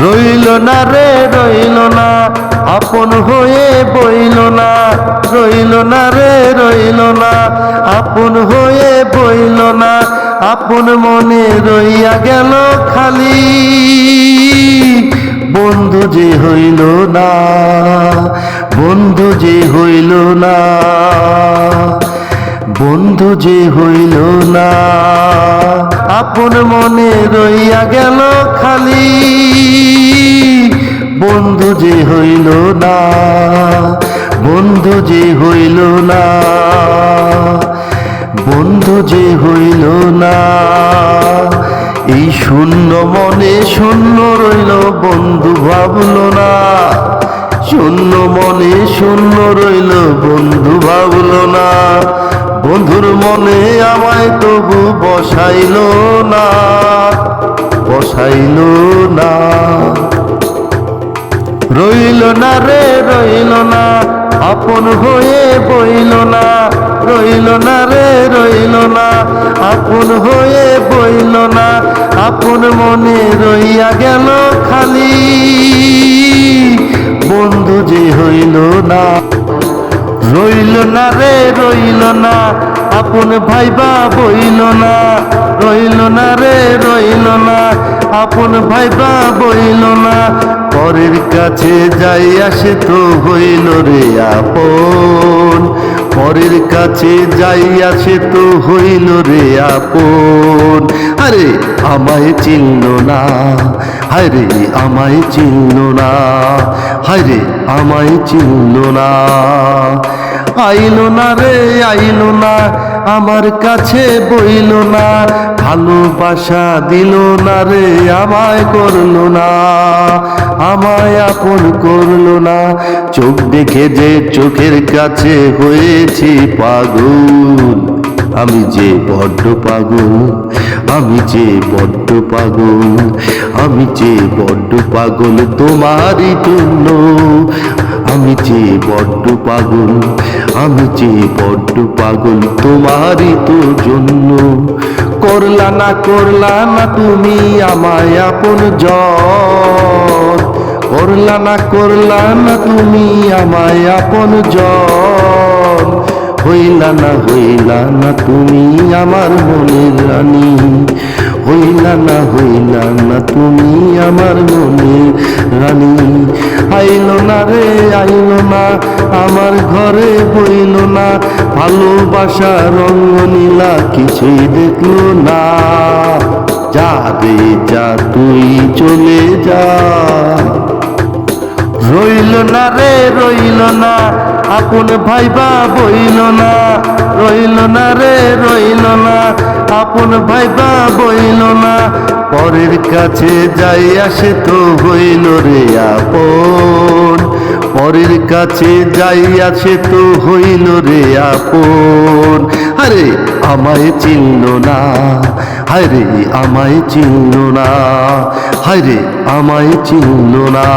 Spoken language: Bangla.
রইল না রে রইল না, আপন হয়ে বইল না। রইল না রে রইল না, আপন হয়ে বইল না। আপন মনে রইয়া গেল খালি, বন্ধু যে হইল না, বন্ধু যে হইল না, বন্ধু যে হইল না। আপন মনে রইয়া গেল খালি, বন্ধু যে হইল না, বন্ধু যে হইল না, বন্ধু যে হইল না। এই শূন্য মনে শূন্য রইল, বন্ধু ভাবল না। শূন্য মনে শূন্য রইল, বন্ধু ভাবল না। বন্ধুর মনে আমায় তবু বসাইল না, বসাইল না। রইল না রে রইল না, আপন হয়ে বইল না। রইল না রে রইল না, আপন হয়ে বইল না। আপন মনে রইয়া গেল খালি, বন্ধু যে হইল না। রইল না রে রইল না, আপন ভাইবা বইল না। রইল না রে রইল না, আপন ভাইবা বইল না। পরের কাছে যাই আসে তো হইল রে আপন। পরের কাছে যাই আসে তো হইল রে আপন। আরে আমায় চিনল না, হায় রে আমায় চিনল না, হায় রে আমায় চিনল না। আইল না রে আইল না, আমার কাছে বইল না। ভালোবাসা দিল না রে, আমায় করল না, আমায় আপন করল না। চোখ দেখে যে চোখের কাছে হয়েছি পাগল, আমি যে বড্ড পাগল, আমি যে বড্ড পাগল, আমি যে বড্ড পাগল তোমারই জন্য। আমি যে বড্ড পাগল, আমি যে বড্ড পাগল তোমারই তো জন্য। করলা না তুমি আমায় আপন জন। করলা না তুমি আমায় আপন জন। হইলা না তুমি আমার মনের রানী। হইলা না তুমি আমার মনের রানী। আইল না রে আইল না, আমার ঘরে বইল না। ভালোবাসা রঙ নীলা কিছুই দেখলো না। যা রে যা তুই চলে যা। রইল না রে রইল না, আপন ভাইবা বইল না। রইল না রে রইল না, আপন ভাইবা বইল না। পরের কাছে যাই আসে তো হইল রে আপন। পরের কাছে যাই আসে তো হইল রে আপন। আরে আমায় চিনল না, হায় রে আমায় চিনল না, হায় রে আমায় চিনল না।